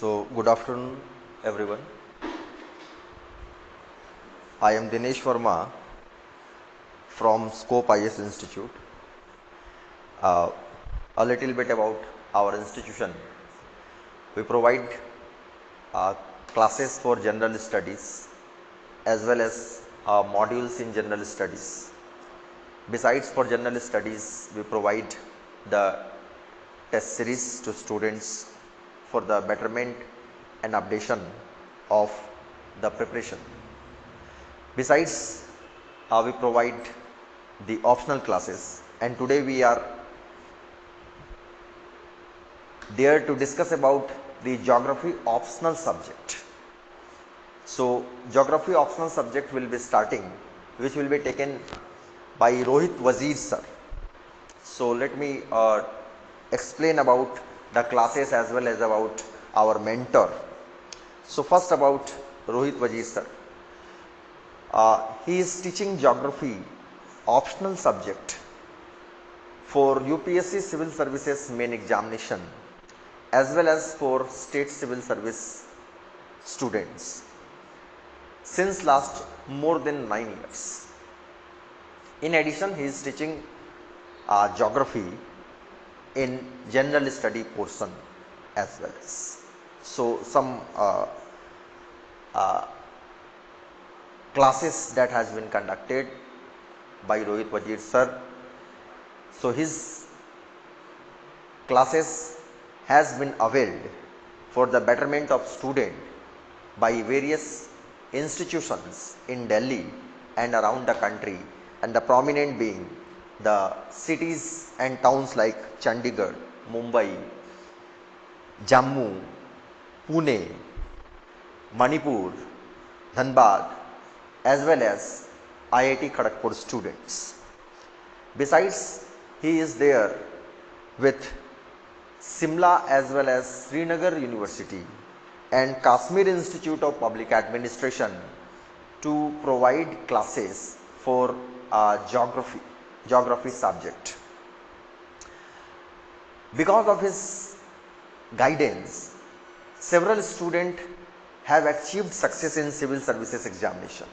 So, good afternoon, everyone. I am Dinesh Verma from Scope IS Institute. Uh, a little bit about our institution. We provide uh, classes for general studies as well as modules in general studies. Besides, for general studies, we provide the test series to students for the betterment and updation of the preparation. Besides, we provide the optional classes, and today we are there to discuss about the geography optional subject. So, geography optional subject will be starting, which will be taken by Rohit Wazir sir. So, let me explain about the classes as well as about our mentor. So, first about Rohit Wazir sir. He is teaching geography optional subject for UPSC Civil Services main examination as well as for state civil service students since last more than 9 years. In addition, he is teaching geography in general study portion as well as. So, some classes that has been conducted by Rohit Wazir sir. So, his classes has been availed for the betterment of student by various institutions in Delhi and around the country, and the prominent being the cities and towns like Chandigarh, Mumbai, Jammu, Pune, Manipur, Dhanbad, as well as IIT Kharagpur students. Besides, he is there with Simla as well as Srinagar University and Kashmir Institute of Public Administration to provide classes for geography subject. Because of his guidance, several students have achieved success in civil services examination.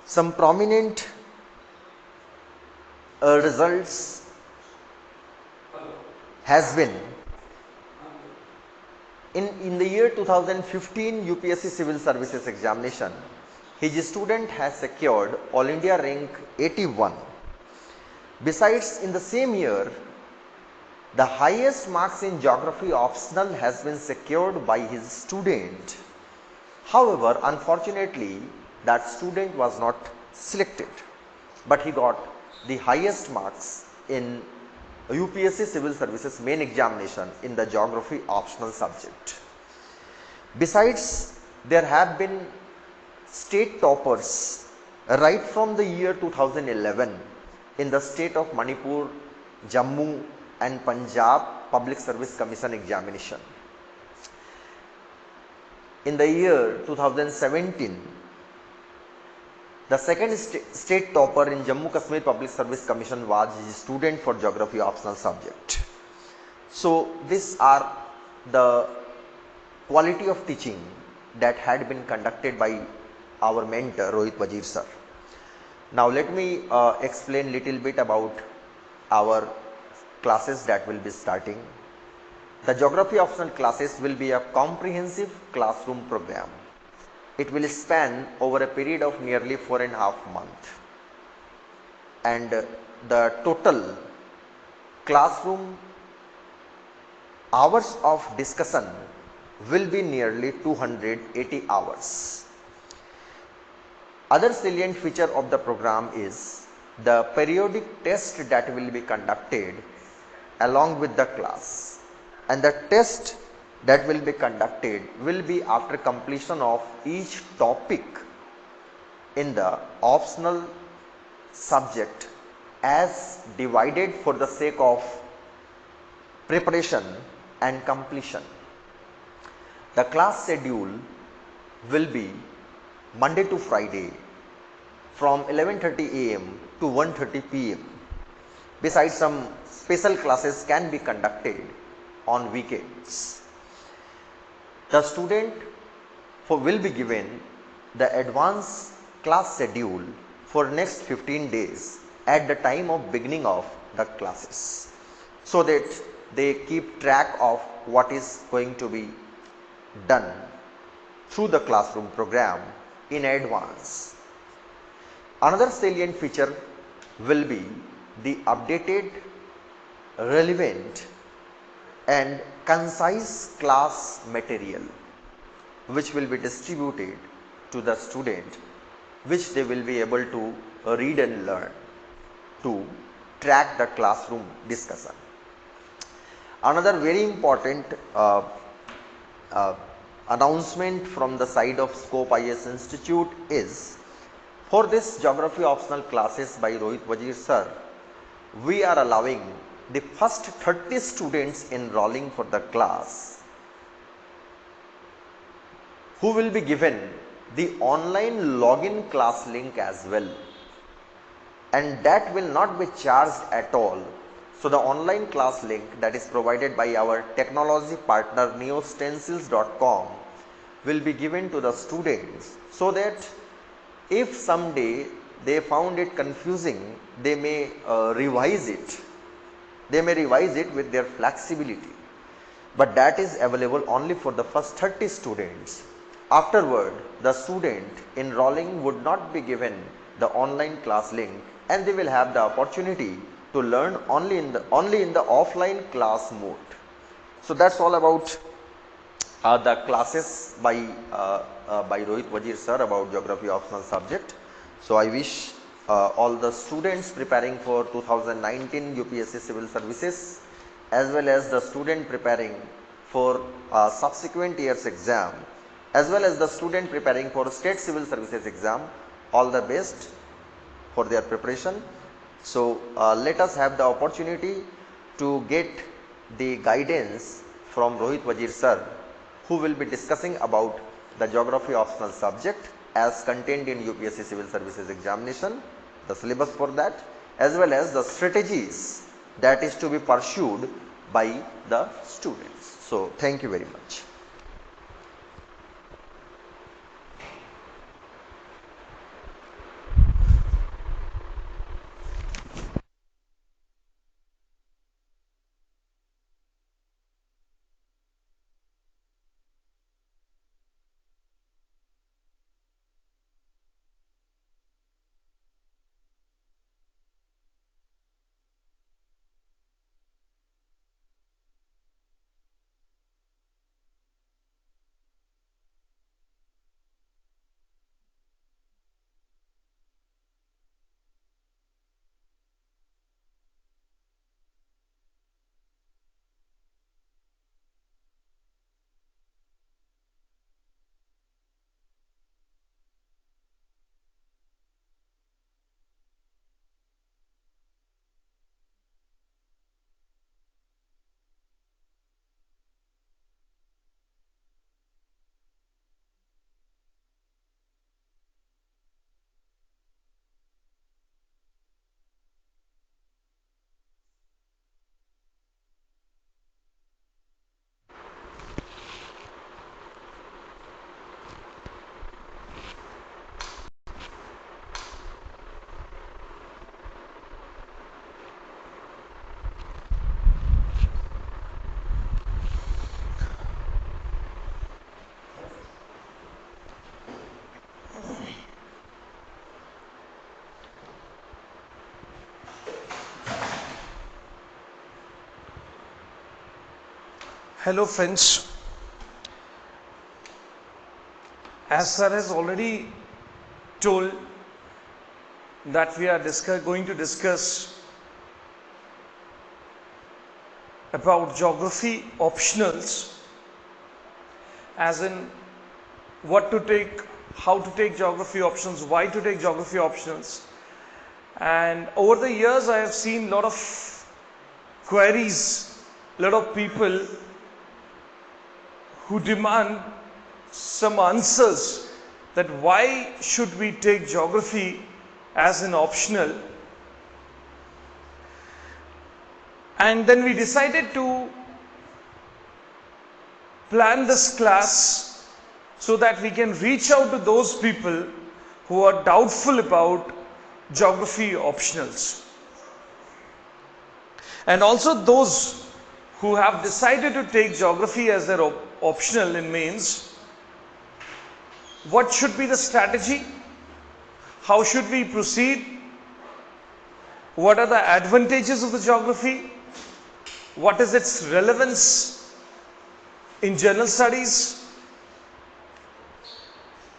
Some prominent results has been in the year 2015 UPSC Civil Services examination, his student has secured All India rank 81. Besides, in the same year, the highest marks in geography optional has been secured by his student. However, unfortunately, that student was not selected, but he got the highest marks in UPSC Civil Services main examination in the geography optional subject. Besides, there have been state toppers right from the year 2011 in the state of Manipur, Jammu and Punjab Public Service Commission examination. In the year 2017, the second state topper in Jammu Kashmir Public Service Commission was his student for geography optional subject. So, these are the quality of teaching that had been conducted by our mentor Rohit Wazir sir. Now, let me explain little bit about our classes that will be starting. The geography optional classes will be a comprehensive classroom program. It will span over a period of nearly 4.5 months, and the total classroom hours of discussion will be nearly 280 hours. Other salient feature of the program is the periodic test that will be conducted along with the class, and the test that will be conducted will be after completion of each topic in the optional subject as divided for the sake of preparation and completion. The class schedule will be Monday to Friday from 11:30 am to 1:30 pm. Besides, some special classes can be conducted on weekends. The student will be given the advanced class schedule for next 15 days at the time of beginning of the classes, so that they keep track of what is going to be done through the classroom program in advance. Another salient feature will be the updated, relevant and concise class material, which will be distributed to the student, which they will be able to read and learn to track the classroom discussion. Another very important announcement from the side of Scope IAS Institute is, for this geography optional classes by Rohit Wazir sir, we are allowing the first 30 students enrolling for the class who will be given the online login class link as well, and that will not be charged at all. So the online class link that is provided by our technology partner neostencils.com will be given to the students, so that if someday they found it confusing, they may revise it. They may revise it with their flexibility, but that is available only for the first 30 students. Afterward, the student enrolling would not be given the online class link, and they will have the opportunity to learn only in the offline class mode. So that's all about the classes by Rohit Wazir sir about geography optional subject. So I wish all the students preparing for 2019 UPSC Civil Services, as well as the student preparing for subsequent years exam, as well as the student preparing for State Civil Services exam, all the best for their preparation. So let us have the opportunity to get the guidance from Rohit Wazir sir, who will be discussing about the geography optional subject as contained in UPSC Civil Services examination, the syllabus for that, as well as the strategies that is to be pursued by the students. So thank you very much. Hello friends, as sir has already told that we are going to discuss about geography optionals, as in what to take, how to take geography options, why to take geography optionals. And over the years I have seen a lot of queries, a lot of people who demand some answers that why should we take geography as an optional. And then we decided to plan this class so that we can reach out to those people who are doubtful about geography optionals. And also those who have decided to take geography as their optional in mains. What should be the strategy? How should we proceed? What are the advantages of the geography? What is its relevance in general studies?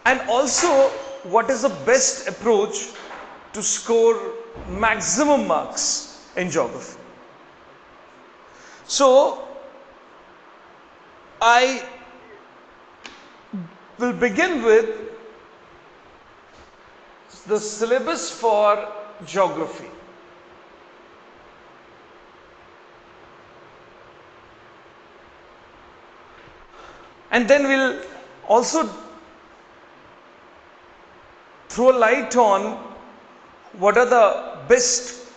And also, what is the best approach to score maximum marks in geography? So, I will begin with the syllabus for geography. And then we'll also throw a light on what are the best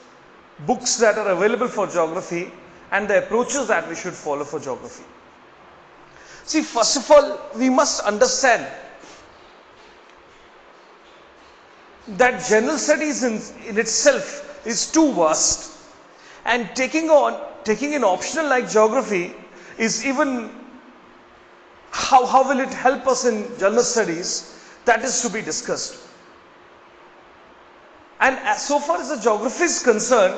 books that are available for geography and the approaches that we should follow for geography. See, first of all, we must understand that general studies in itself is too vast, and taking an optional like geography is even how will it help us in general studies? That is to be discussed. And as so far as the geography is concerned,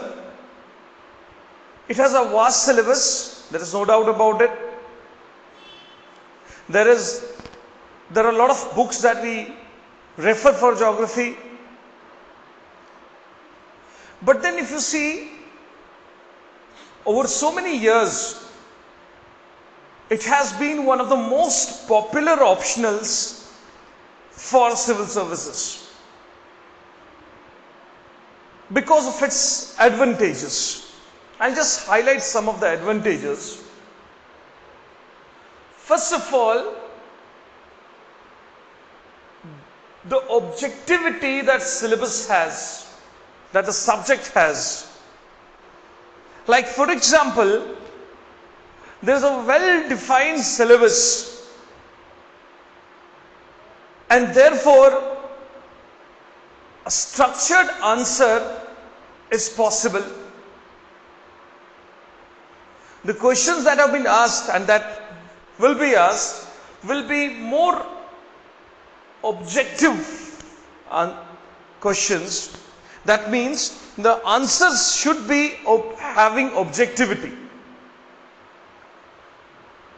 it has a vast syllabus, there is no doubt about it. There are a lot of books that we refer for geography. But then if you see, over so many years, it has been one of the most popular optionals for civil services because of its advantages. I'll just highlight some of the advantages. First of all, the objectivity that syllabus has, that the subject has. Like for example, there is a well-defined syllabus, and therefore a structured answer is possible. The questions that have been asked and that will be asked will be more objective questions. That means the answers should be having objectivity.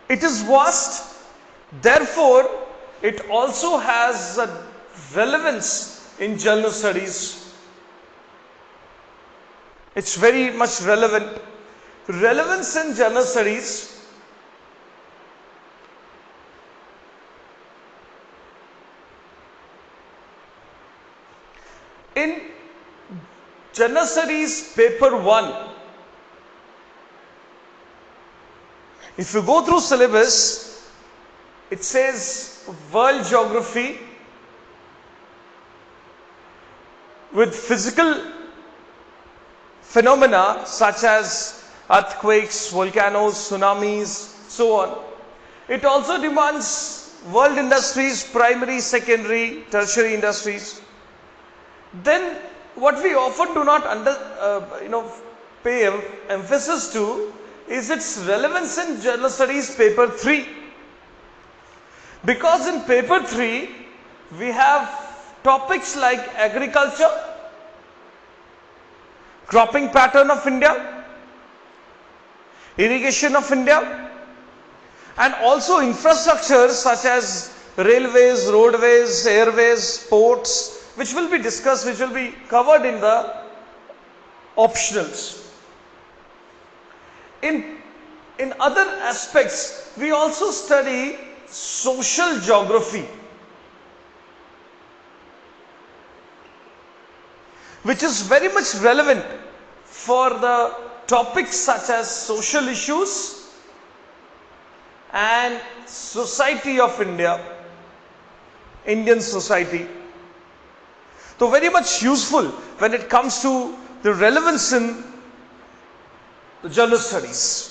It is vast, therefore it also has a relevance in general studies. It's very much relevant. Relevance in general studies in general studies paper 1. If you go through syllabus, it says world geography with physical phenomena such as earthquakes, volcanoes, tsunamis, so on. It also demands world industries, primary, secondary, tertiary industries. Then what we often do not pay emphasis to is its relevance in general studies paper 3. Because in paper 3 we have topics like agriculture, cropping pattern of India, irrigation of India, and also infrastructure such as railways, roadways, airways, ports, which will be discussed, which will be covered in the optionals. In other aspects, we also study social geography, which is very much relevant for the topics such as social issues and society of India, Indian society. So very much useful when it comes to the relevance in the general studies.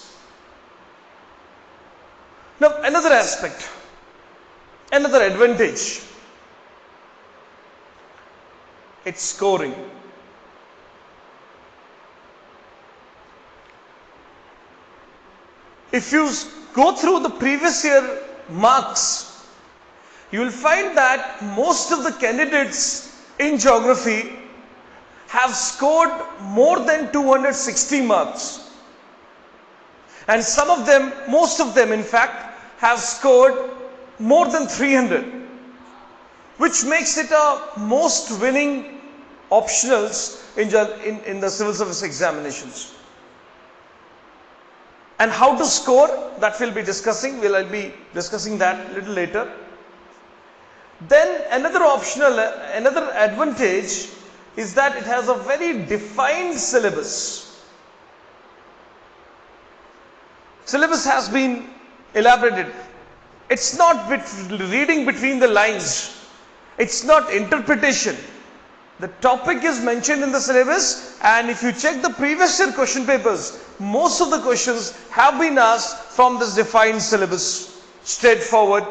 Now another aspect, another advantage, it's scoring. If you go through the previous year marks, you will find that most of the candidates in geography have scored more than 260 marks. And some of them, most of them in fact, have scored more than 300, which makes it a most winning optionals in the civil service examinations. And how to score, that we'll be discussing. I'll be discussing that a little later. Then another advantage is that it has a very defined syllabus. Syllabus has been elaborated. It's not reading between the lines. It's not interpretation. The topic is mentioned in the syllabus, and if you check the previous year question papers, most of the questions have been asked from this defined syllabus, straightforward.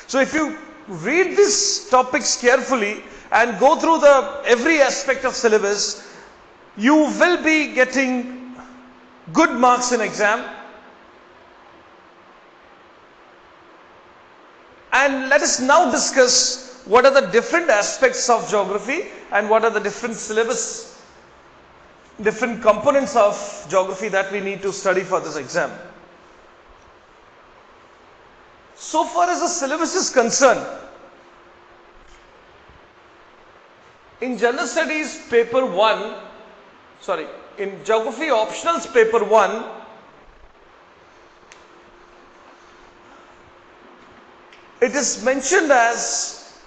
So if you read these topics carefully and go through every aspect of syllabus, you will be getting good marks in exam. And let us now discuss what are the different aspects of geography and what are the different syllabus, different components of geography that we need to study for this exam. So far as the syllabus is concerned, in General Studies paper 1, in Geography Optionals paper 1, it is mentioned as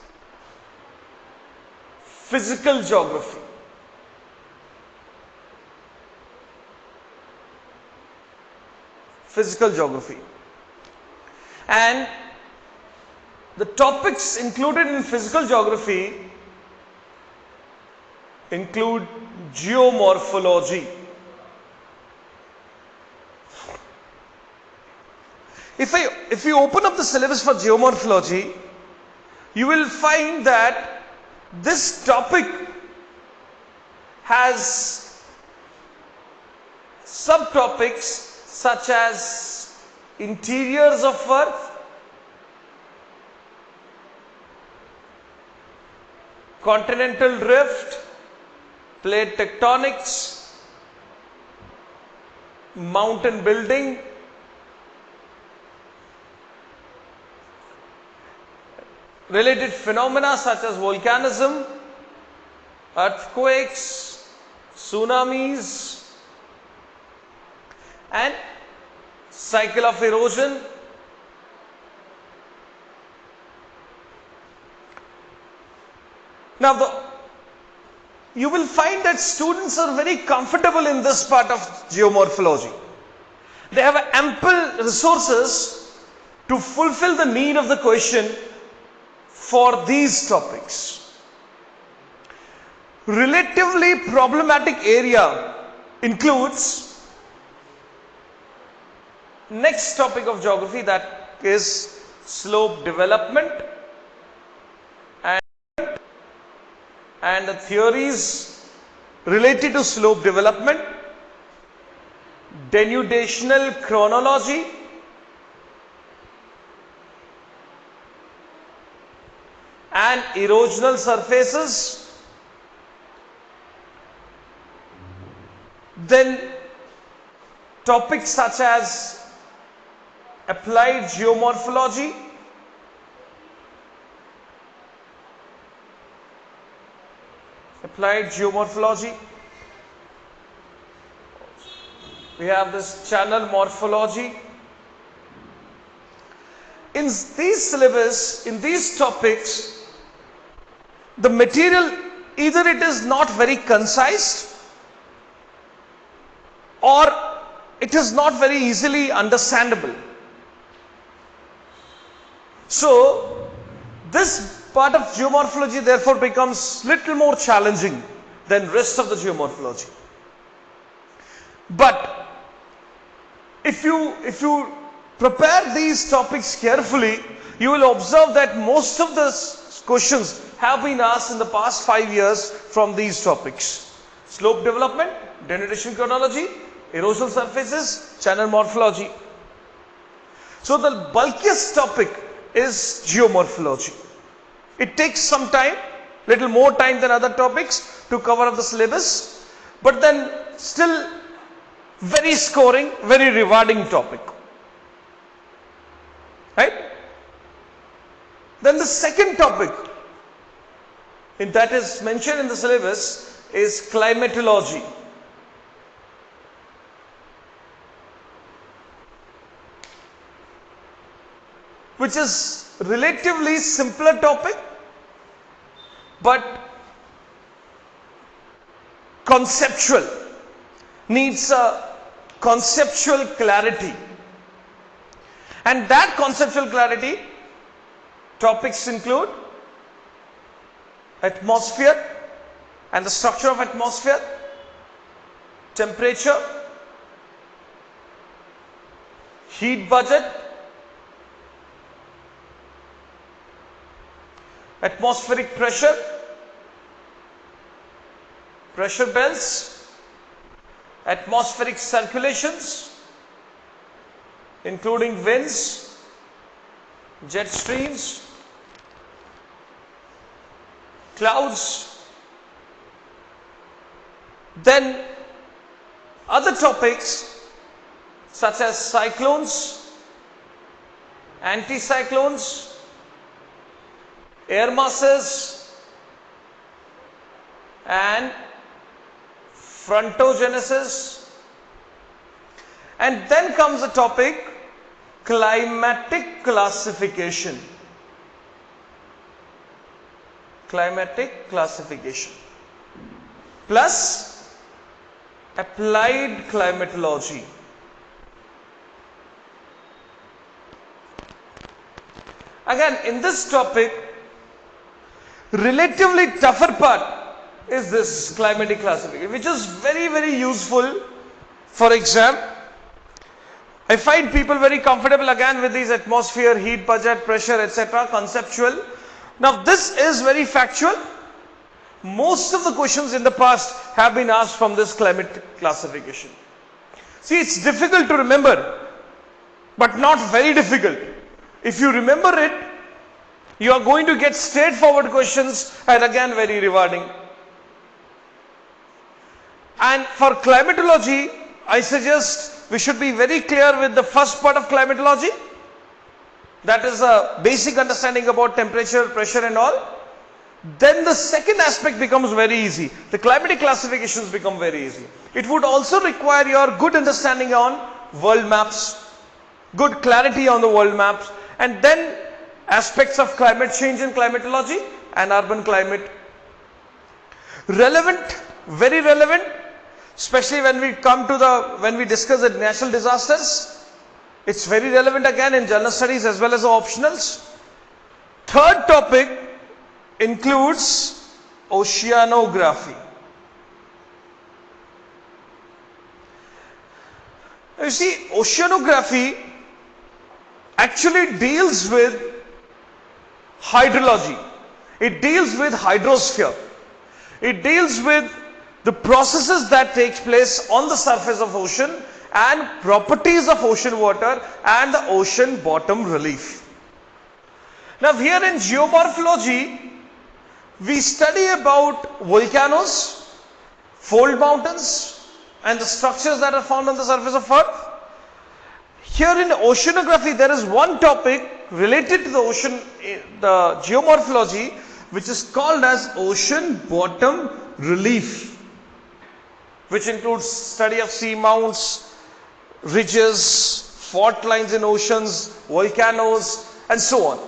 physical geography. Physical geography. And the topics included in physical geography include geomorphology. If you open up the syllabus for geomorphology, you will find that this topic has subtopics such as interiors of Earth, continental drift, plate tectonics, mountain building, related phenomena such as volcanism, earthquakes, tsunamis, and cycle of erosion. Now, you will find that students are very comfortable in this part of geomorphology. They have ample resources to fulfill the need of the question for these topics. Relatively problematic area includes next topic of geography, that is slope development and the theories related to slope development, denudational chronology, and erosional surfaces. Then topics such as applied geomorphology, we have this channel morphology. In these syllabus, in these topics, the material, either it is not very concise or it is not very easily understandable. So this part of geomorphology therefore becomes little more challenging than rest of the geomorphology. But if you prepare these topics carefully, you will observe that most of the questions have been asked in the past 5 years from these topics. Slope development, denudation chronology, erosional surfaces, channel morphology. So the bulkiest topic is geomorphology. It takes some time, little more time than other topics to cover up the syllabus, but then still very scoring, very rewarding topic. Right? Then the second topic that is mentioned in the syllabus is climatology. Which is relatively simpler topic, but conceptual, needs a conceptual clarity. And that conceptual clarity, topics include atmosphere and the structure of atmosphere, temperature, heat budget, atmospheric pressure, pressure belts, atmospheric circulations, including winds, jet streams, clouds. Then other topics such as cyclones, anticyclones, air masses and frontogenesis. And then comes the topic climatic classification. Climatic classification plus applied climatology. Again, in this topic, relatively tougher part is this climatic classification, which is very, very useful for exam. I find people very comfortable again with these atmosphere, heat budget, pressure, etc. conceptual. Now this is very factual. Most of the questions in the past have been asked from this climatic classification. See, it's difficult to remember, but not very difficult. If you remember it, you are going to get straightforward questions and again very rewarding. And for climatology, I suggest we should be very clear with the first part of climatology. That is a basic understanding about temperature, pressure and all. Then the second aspect becomes very easy. The climatic classifications become very easy. It would also require your good understanding on world maps, good clarity on the world maps, and then aspects of climate change and climatology and urban climate. Relevant, very relevant, especially when we discuss the natural disasters. It's very relevant again in general studies as well as the optionals. Third topic includes oceanography. You see, oceanography actually deals with hydrology. It deals with hydrosphere. It deals with the processes that take place on the surface of ocean and properties of ocean water and the ocean bottom relief. Now here in geomorphology, we study about volcanoes, fold mountains and the structures that are found on the surface of earth. Here in oceanography, there is one topic related to the ocean, the geomorphology, which is called as ocean bottom relief, which includes study of sea mounts, ridges, fault lines in oceans, volcanoes and so on.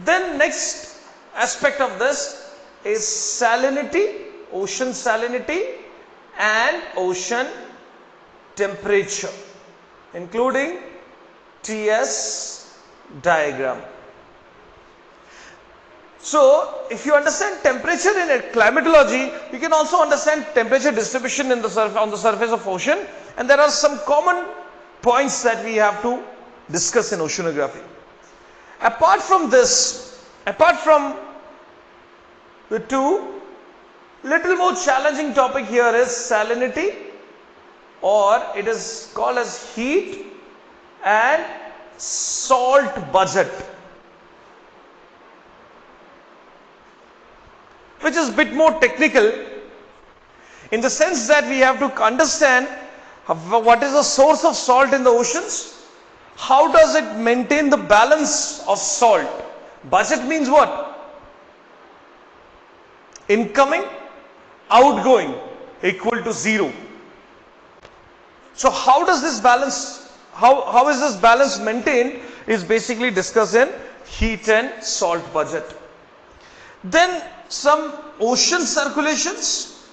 Then next aspect of this is salinity, ocean salinity and ocean temperature, including TS diagram. So, if you understand temperature in climatology, you can also understand temperature distribution on the surface of ocean, and there are some common points that we have to discuss in oceanography. Apart from this, apart from the two, little more challenging topic here is salinity, or it is called as heat and salt budget, which is a bit more technical in the sense that we have to understand what is the source of salt in the oceans, how does it maintain the balance of salt. Budget means what? Incoming, outgoing equal to 0. So how does this balance, how is this balance maintained, is basically discussed in heat and salt budget. Then some ocean circulations,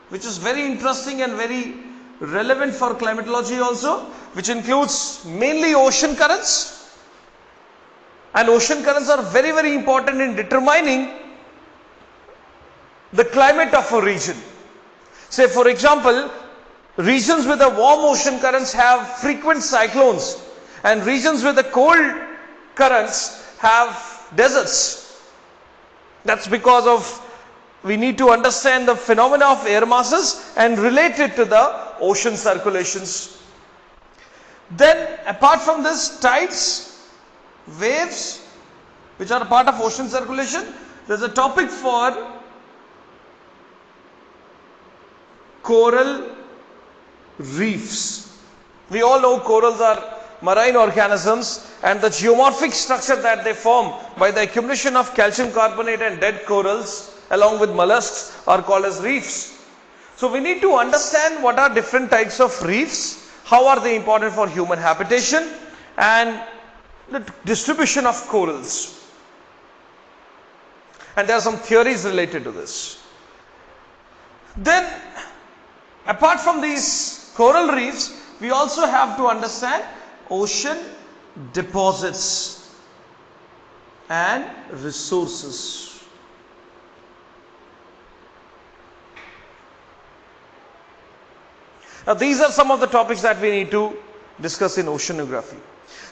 which is very interesting and very relevant for climatology also, which includes mainly ocean currents. And ocean currents are very, very important in determining the climate of a region. Say for example, regions with the warm ocean currents have frequent cyclones, and regions with the cold currents have deserts. That's because of, we need to understand the phenomena of air masses and relate it to the ocean circulations. Then apart from this, tides, waves, which are a part of ocean circulation, there is a topic for coral reefs. We all know corals are marine organisms, and the geomorphic structure that they form by the accumulation of calcium carbonate and dead corals along with mollusks are called as reefs. So we need to understand what are different types of reefs, how are they important for human habitation, and the distribution of corals. And there are some theories related to this. Then apart from these coral reefs, we also have to understand ocean deposits and resources. Now these are some of the topics that we need to discuss in oceanography.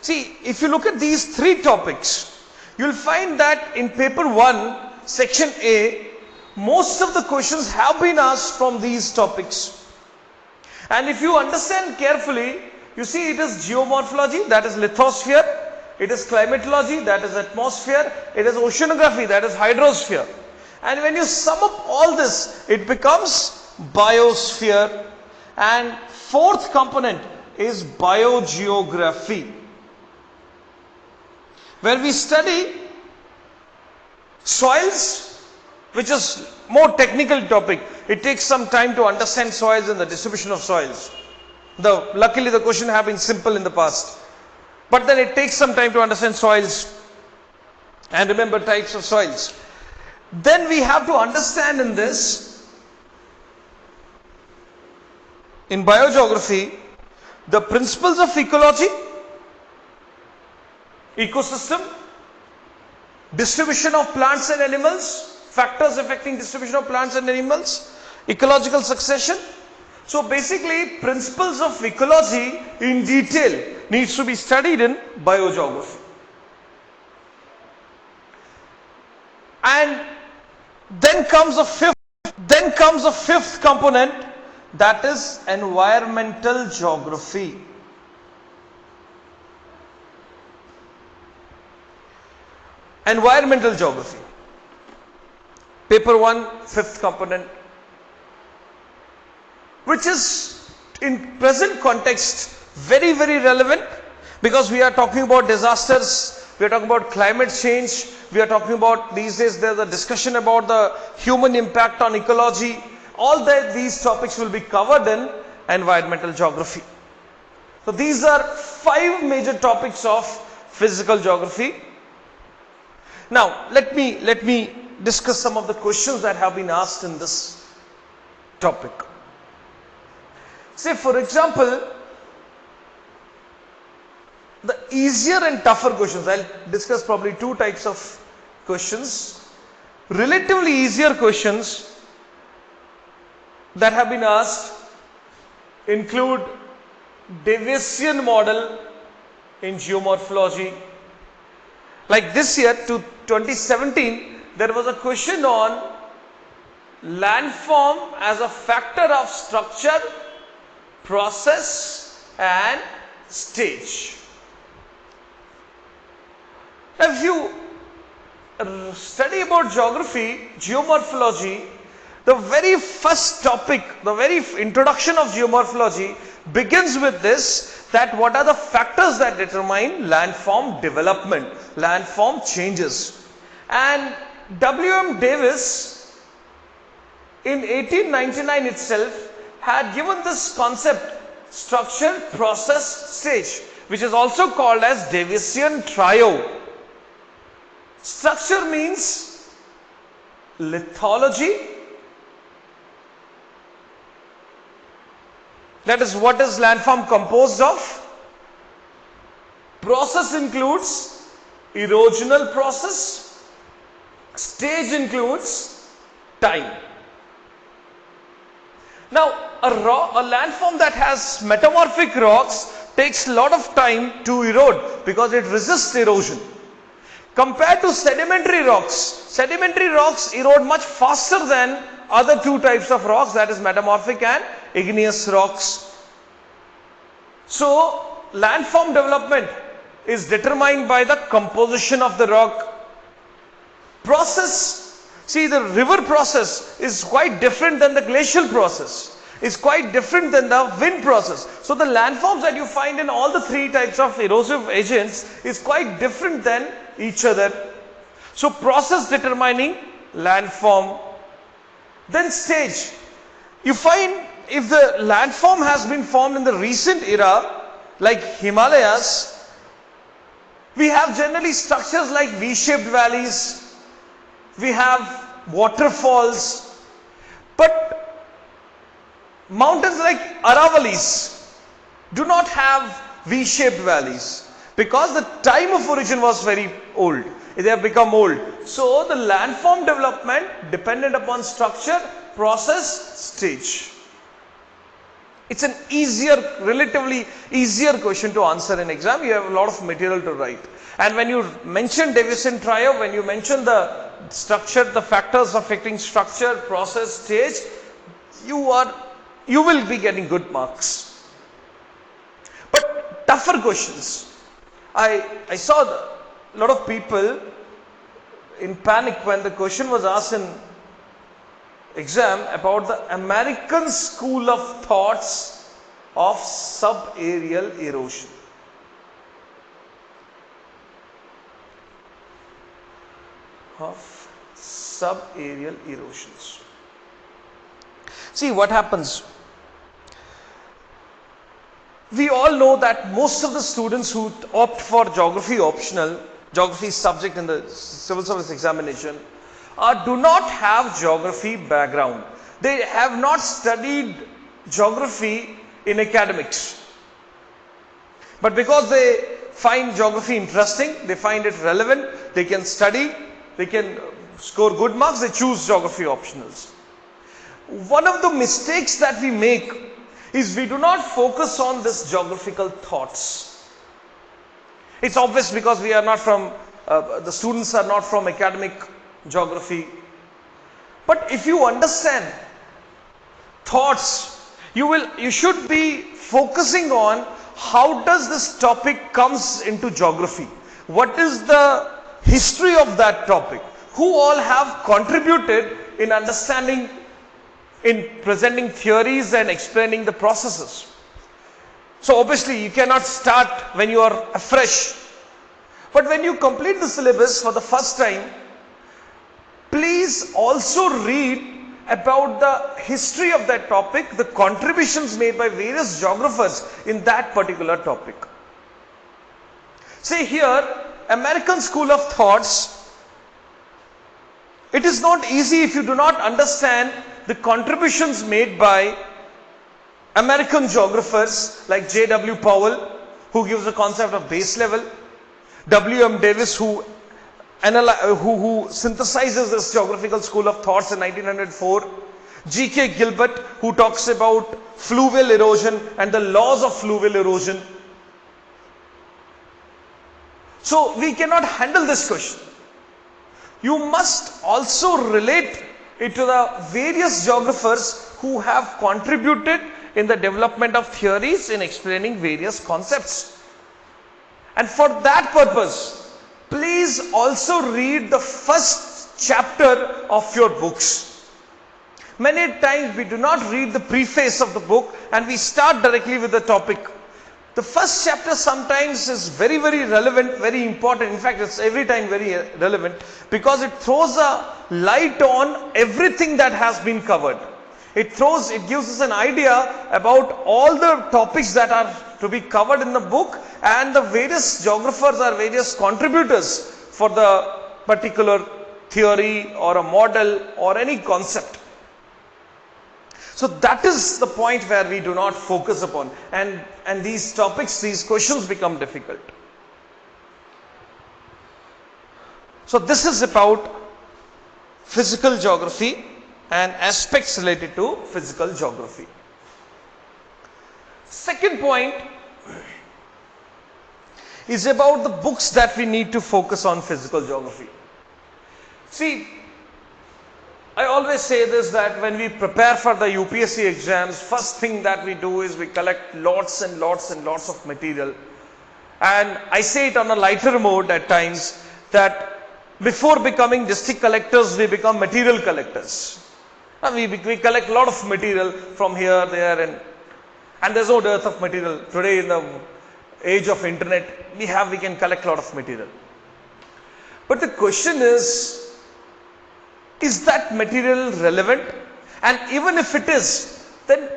See, if you look at these three topics, you will find that in paper 1, section A, most of the questions have been asked from these topics. And if you understand carefully, you see it is geomorphology, that is lithosphere, it is climatology, that is atmosphere, it is oceanography, that is hydrosphere. And when you sum up all this, it becomes biosphere. And fourth component is biogeography, where we study soils, which is more technical topic. It takes some time to understand soils and the distribution of soils. Luckily the question have been simple in the past, but then it takes some time to understand soils and remember types of soils. Then we have to understand in this, in biogeography, the principles of ecology, ecosystem, distribution of plants and animals, factors affecting distribution of plants and animals, ecological succession. So basically, principles of ecology in detail needs to be studied in biogeography. And then comes a fifth component, that is environmental geography. Environmental geography. Paper 1, fifth component, which is in present context very, very relevant, because we are talking about disasters, we are talking about climate change, we are talking about, these days there is a discussion about the human impact on ecology. All these topics will be covered in environmental geography. So these are 5 major topics of physical geography. Now let me discuss some of the questions that have been asked in this topic. Say for example, the easier and tougher questions. I'll discuss probably 2 types of questions. Relatively easier questions that have been asked include Daviscian model in geomorphology. Like this year to 2017, there was a question on landform as a factor of structure, process and stage. If you study about geography, geomorphology, the very first topic, the very introduction of geomorphology begins with this, that what are the factors that determine landform development, landform changes. And W.M. Davis in 1899 itself had given this concept, structure, process, stage, which is also called as Daviscian trio. Structure means lithology. That is, what is landform composed of? Process includes erosional process. Stage includes time. Now, a landform that has metamorphic rocks takes a lot of time to erode because it resists erosion. Compared to sedimentary rocks erode much faster than other two types of rocks, that is metamorphic and igneous rocks. So, landform development is determined by the composition of the rock. Process, see, the river process is quite different than the glacial process, is quite different than the wind process. So, the landforms that you find in all the three types of erosive agents is quite different than each other. So, process determining landform. Then stage. You find if the landform has been formed in the recent era, like Himalayas, we have generally structures like V-shaped valleys, we have waterfalls, but mountains like Aravalis do not have V-shaped valleys because the time of origin was very old. They have become old. So, the landform development dependent upon structure, process, stage. It's an relatively easier question to answer in exam. You have a lot of material to write. And when you mention Daviscian trio, when you mention the structure, the factors affecting structure, process, stage, you will be getting good marks. But tougher questions. I saw a lot of people in panic when the question was asked in exam about the American school of thoughts of subaerial erosion. Of subaerial erosions. See what happens. We all know that most of the students who opt for geography optional, geography subject in the civil service examination, do not have geography background. They have not studied geography in academics. But because they find geography interesting, they find it relevant, they can study, they can score good marks, they choose geography optionals. One of the mistakes that we make is we do not focus on this geographical thoughts. It's obvious because we are not from, the students are not from academic geography. But if you understand thoughts, you should be focusing on how does this topic comes into geography. What is the history of that topic? Who all have contributed in understanding, in presenting theories and explaining the processes. So obviously you cannot start when you are afresh. But when you complete the syllabus for the first time, please also read about the history of that topic, the contributions made by various geographers in that particular topic. See here, American school of thoughts, it is not easy if you do not understand the contributions made by American geographers like J.W. Powell, who gives the concept of base level, W.M. Davis, who synthesizes this geographical school of thoughts in 1904, G.K. Gilbert, who talks about fluvial erosion and the laws of fluvial erosion. So we cannot handle this question. You must also relate it to the various geographers who have contributed in the development of theories in explaining various concepts. And for that purpose, please also read the first chapter of your books. Many times we do not read the preface of the book and we start directly with the topic. The first chapter sometimes is very, very relevant, very important. In fact, it's every time very relevant because it throws a light on everything that has been covered. It gives us an idea about all the topics that are to be covered in the book and the various geographers or various contributors for the particular theory or a model or any concept. So that is the point where we do not focus upon, and these topics, these questions become difficult. So this is about physical geography and aspects related to physical geography. Second point is about the books that we need to focus on physical geography. See, I always say this, that when we prepare for the UPSC exams, first thing that we do is we collect lots and lots and lots of material. And I say it on a lighter mode at times, that before becoming district collectors, we become material collectors. We collect a lot of material from here, there, and there's no dearth of material. Today in the age of internet, we can collect a lot of material. But the question is that material relevant? And even if it is, then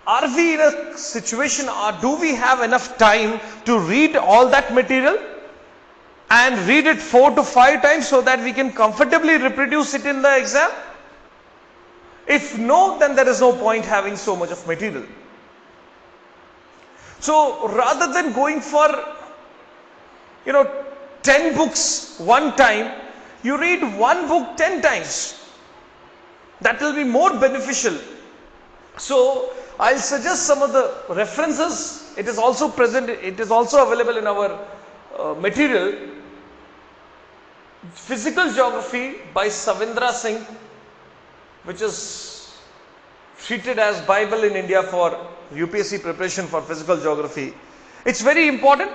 are we in a situation, or do we have enough time to read all that material and read it 4 to 5 times so that we can comfortably reproduce it in the exam? If no, then there is no point having so much of material. So rather than going for 10 books one time, you read one book 10 times. That will be more beneficial. So I'll suggest some of the references. It is also present, it is also available in our material. Physical Geography by Savindra Singh, which is treated as Bible in India for UPSC preparation for physical geography. It's very important.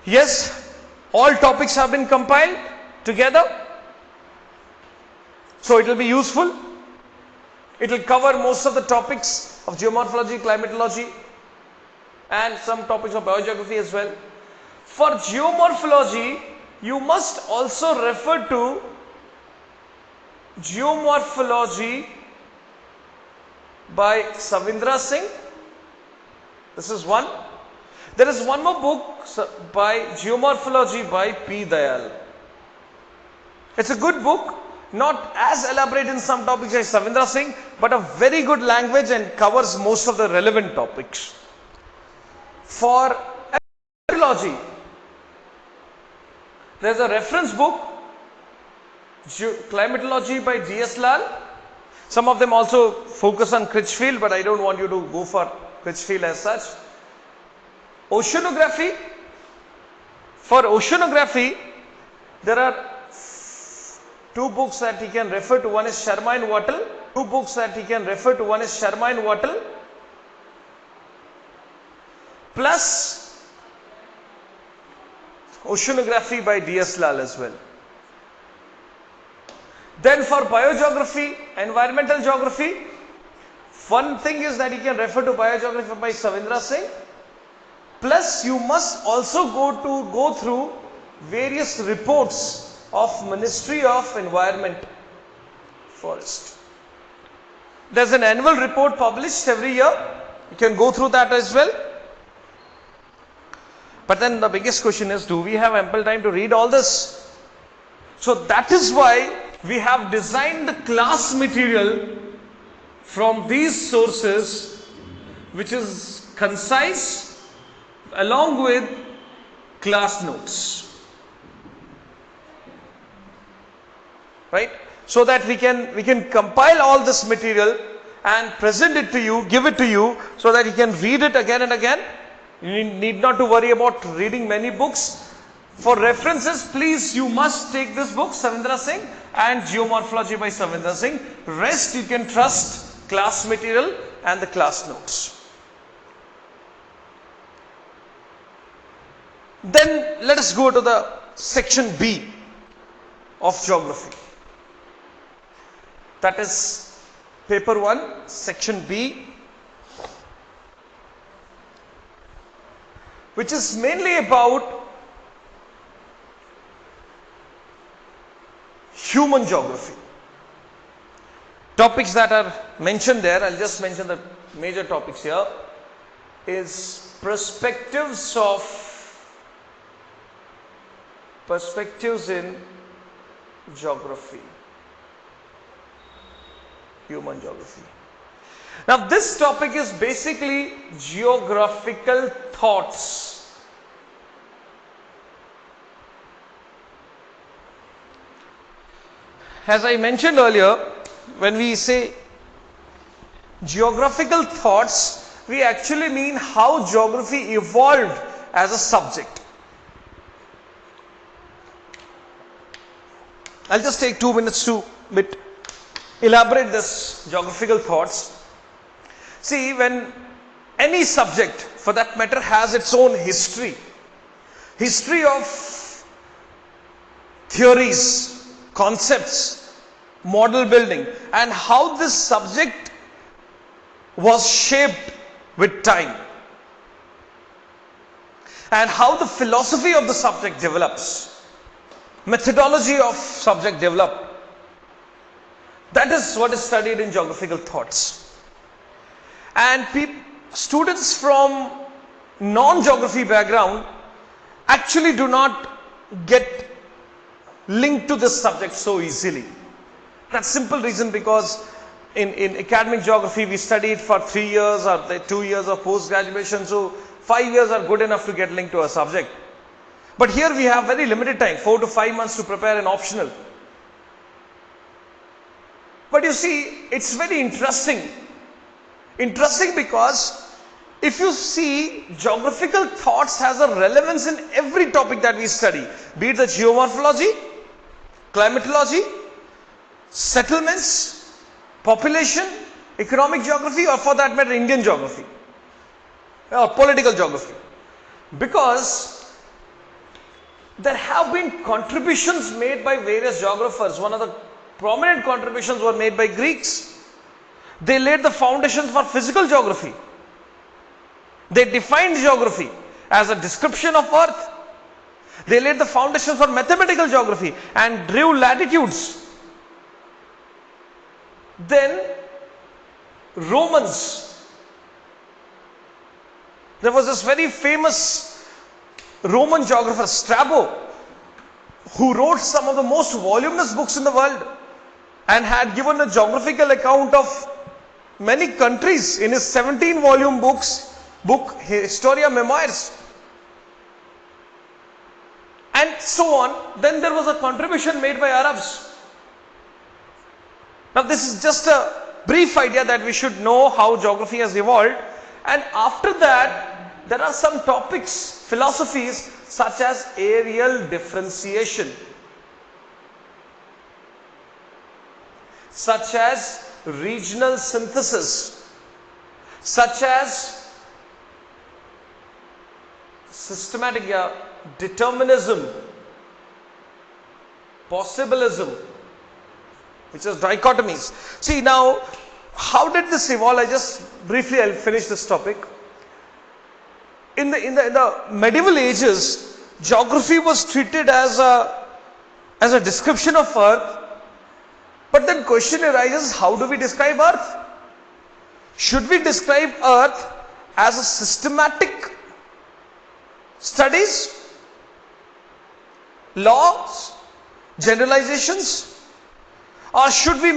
Yes, all topics have been compiled together, so it will be useful. It will cover most of the topics of geomorphology, climatology, and some topics of biogeography as well. For geomorphology, you must also refer to Geomorphology by Savindra Singh. This is one. There is one more book by Geomorphology by P. Dayal. It's a good book, not as elaborate in some topics as Savindra Singh, but a very good language and covers most of the relevant topics. For climatology, there's a reference book, Climatology by D.S. Lal. Some of them also focus on Critchfield, but I don't want you to go for Critchfield as such. Oceanography. For oceanography, there are 2 books that he can refer to. One is Sharma and Wattle. 2 books that he can refer to. One is Sharma and Wattle, plus Oceanography by D.S. Lal as well. Then for biogeography, environmental geography, one thing is that you can refer to biogeography by Savindra Singh, plus you must also go through various reports of Ministry of Environment, Forest. There's an annual report published every year. You can go through that as well. But then the biggest question is, do we have ample time to read all this? So that is why we have designed the class material from these sources, which is concise along with class notes. Right? so that we can compile all this material and present it to you, give it to you, so that you can read it again and again. You need not to worry about reading many books. For references, please, you must take this book, Savindra Singh and Geomorphology by Savindra Singh. Rest you can trust class material and the class notes. Then let us go to the section B of geography. That is paper 1, section B, which is mainly about human geography. Topics that are mentioned there, I'll just mention the major topics here, is perspectives in geography, human geography. Now this topic is basically geographical thoughts. As I mentioned earlier, when we say geographical thoughts, we actually mean how geography evolved as a subject. I'll just take 2 minutes to elaborate this geographical thoughts. See, when any subject for that matter has its own history of theories, concepts, model building, and how this subject was shaped with time, and how the philosophy of the subject develops, methodology of subject develop. That is what is studied in geographical thoughts. And students from non-geography background actually do not get linked to this subject so easily. That's simple reason because in academic geography we study it for 3 years or 2 years of post-graduation, so 5 years are good enough to get linked to a subject. But here we have very limited time, 4 to 5 months to prepare an optional. But you see, it's very interesting. Interesting because if you see, geographical thoughts has a relevance in every topic that we study, be it the geomorphology, climatology, settlements, population, economic geography, or for that matter Indian geography or political geography. Because there have been contributions made by various geographers. One of the prominent contributions were made by Greeks. They laid the foundations for physical geography. They defined geography as a description of earth. They laid the foundations for mathematical geography and drew latitudes. Then Romans. There was this very famous Roman geographer Strabo, who wrote some of the most voluminous books in the world and had given a geographical account of many countries in his 17-volume book Historia Memoirs, and so on. Then there was a contribution made by Arabs. Now this is just a brief idea that we should know how geography has evolved, and after that there are some topics, philosophies such as areal differentiation, such as regional synthesis, such as systematic determinism, possibilism, which is dichotomies. See now, how did this evolve? I'll finish this topic. In the medieval ages, geography was treated as a description of earth. But then question arises, how do we describe earth? Should we describe earth as a systematic studies, laws, generalizations, or should we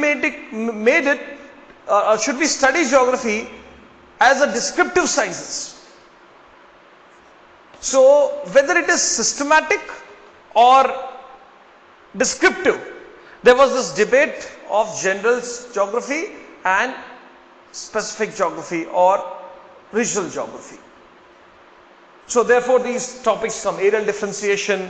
should we study geography as a descriptive sciences? So whether it is systematic or descriptive, there was this debate of general geography and specific geography or regional geography. So therefore these topics come: areal differentiation,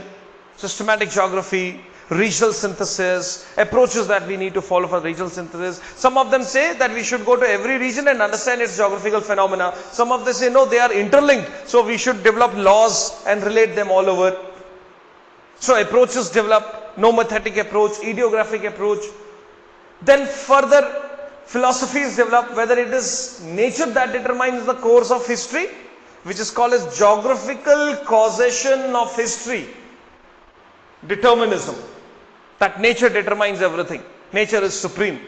systematic geography, regional synthesis, approaches that we need to follow for regional synthesis. Some of them say that we should go to every region and understand its geographical phenomena. Some of them say no, they are interlinked, so we should develop laws and relate them all over. So approaches developed: nomothetic approach, ideographic approach. Then further philosophies developed, whether it is nature that determines the course of history, which is called as geographical causation of history, determinism, that nature determines everything, nature is supreme.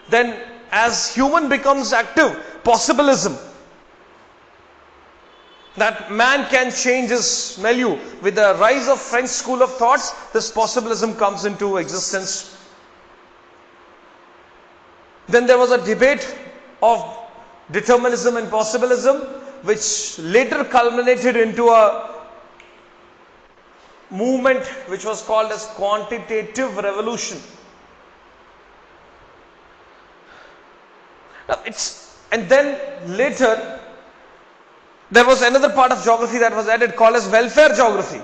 Then as human becomes active, possibilism, that man can change his milieu. With the rise of French school of thoughts, this possibilism comes into existence. Then there was a debate of determinism and possibilism, which later culminated into a movement which was called as quantitative revolution. Now and then later there was another part of geography that was added called as welfare geography,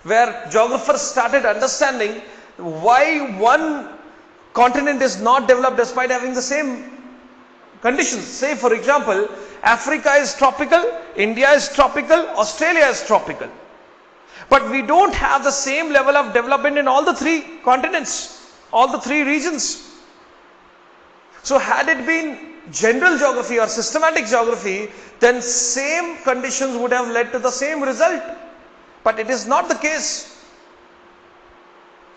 where geographers started understanding why one continent is not developed despite having the same conditions. Say for example, Africa is tropical, India is tropical, Australia is tropical. But we don't have the same level of development in all the three continents, all the three regions. So had it been general geography or systematic geography, then same conditions would have led to the same result. But it is not the case.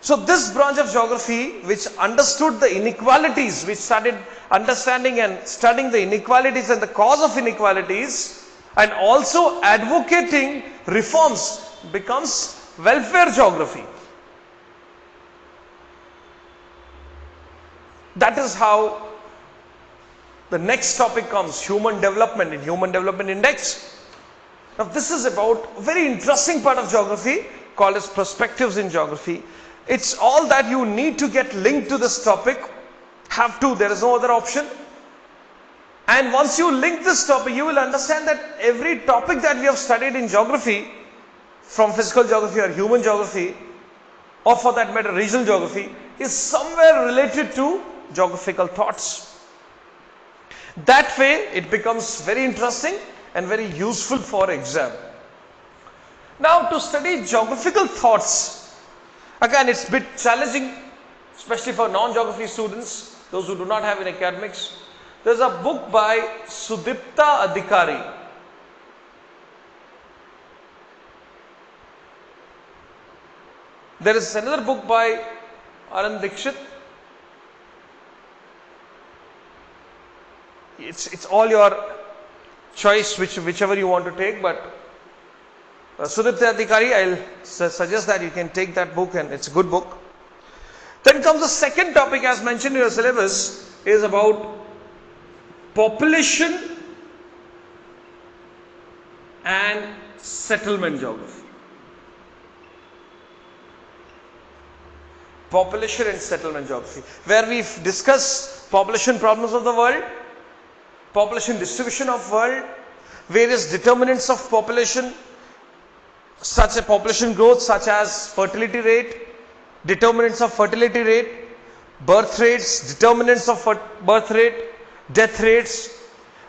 So this branch of geography, which understood the inequalities, which started understanding and studying the inequalities and the cause of inequalities, and also advocating reforms, becomes welfare geography. That is how the next topic comes: human development in Human Development Index. Now this is about a very interesting part of geography called as perspectives in geography. It's all that you need to get linked to this topic. Have to, there is no other option. And once you link this topic, you will understand that every topic that we have studied in geography, from physical geography or human geography, or for that matter regional geography, is somewhere related to geographical thoughts. That way it becomes very interesting and very useful for exam. Now to study geographical thoughts, again it's a bit challenging, especially for non-geography students, those who do not have in academics. There's a book by Sudipta Adhikari. There is another book by Anand Dixit. It's all your choice, whichever you want to take, but Sudipta Adhikari, I'll suggest that you can take that book, and it's a good book. Then comes the second topic, as mentioned in your syllabus, is about population and settlement geography. Population and settlement geography, where we discuss population problems of the world, population distribution of world, various determinants of population, such as population growth, such as fertility rate, determinants of fertility rate, birth rates, determinants of birth rate, death rates,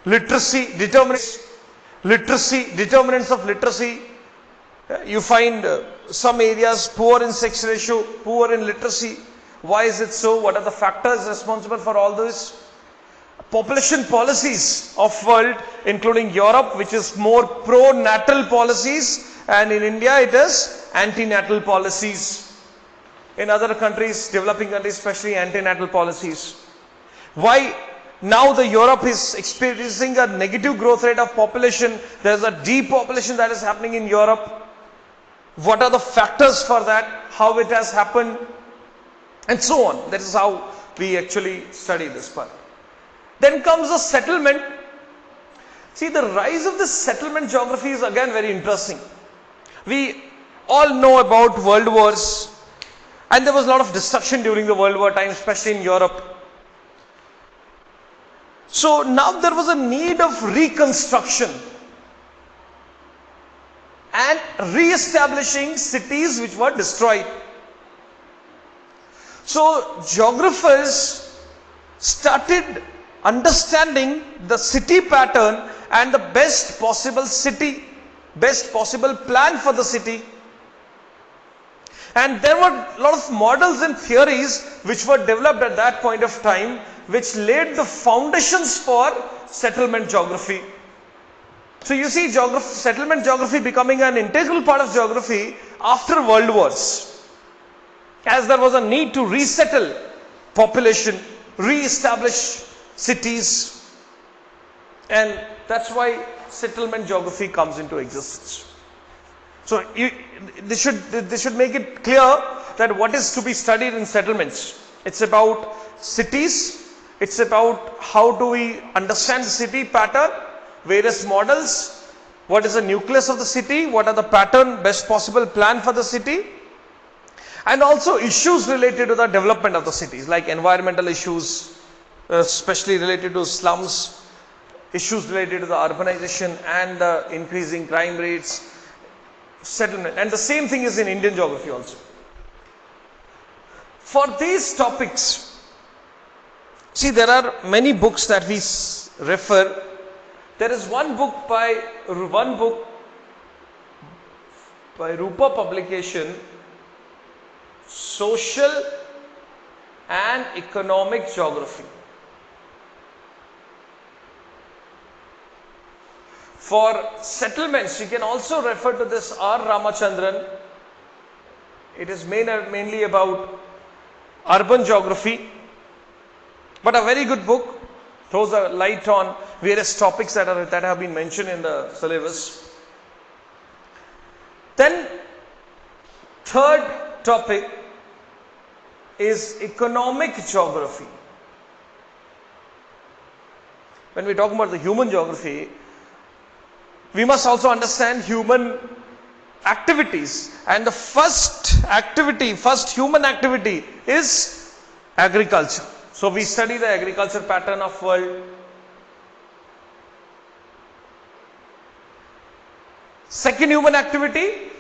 literacy, determinants of literacy. You find some areas poor in sex ratio, poor in literacy. Why is it so? What are the factors responsible for all this? Population policies of world, including Europe, which is more pro-natal policies, and in India it is anti-natal policies. In other countries, developing countries especially, anti-natal policies. Why now the Europe is experiencing a negative growth rate of population? There is a depopulation that is happening in Europe. What are the factors for that? How it has happened? And so on. That is how we actually study this part. Then comes the settlement. See, the rise of this settlement geography is again very interesting. We all know about world wars, And there was a lot of destruction during the World War time, especially in Europe. So now there was a need of reconstruction and re-establishing cities which were destroyed. So geographers started understanding the city pattern and the best possible city, best possible plan for the city. And there were a lot of models and theories which were developed at that point of time, which laid the foundations for settlement geography. So you see settlement geography becoming an integral part of geography after world wars, as there was a need to resettle population, re-establish cities, and that's why settlement geography comes into existence. So this should make it clear that what is to be studied in settlements. It's about cities, it's about how do we understand the city pattern, various models, what is the nucleus of the city, what are the pattern, best possible plan for the city, and also issues related to the development of the cities, like environmental issues, especially related to slums, issues related to the urbanization and the increasing crime rates, settlement. And the same thing is in Indian geography also. For these topics, see, there are many books that we refer. There is one book by Rupa publication, Social and Economic Geography. For settlements, you can also refer to this R. Ramachandran. It is mainly about urban geography, but a very good book, throws a light on various topics that have been mentioned in the syllabus. Then third topic is economic geography. When we talk about the human geography, we must also understand human activities, and the first human activity is agriculture. So we study the agriculture pattern of world. Second human activity,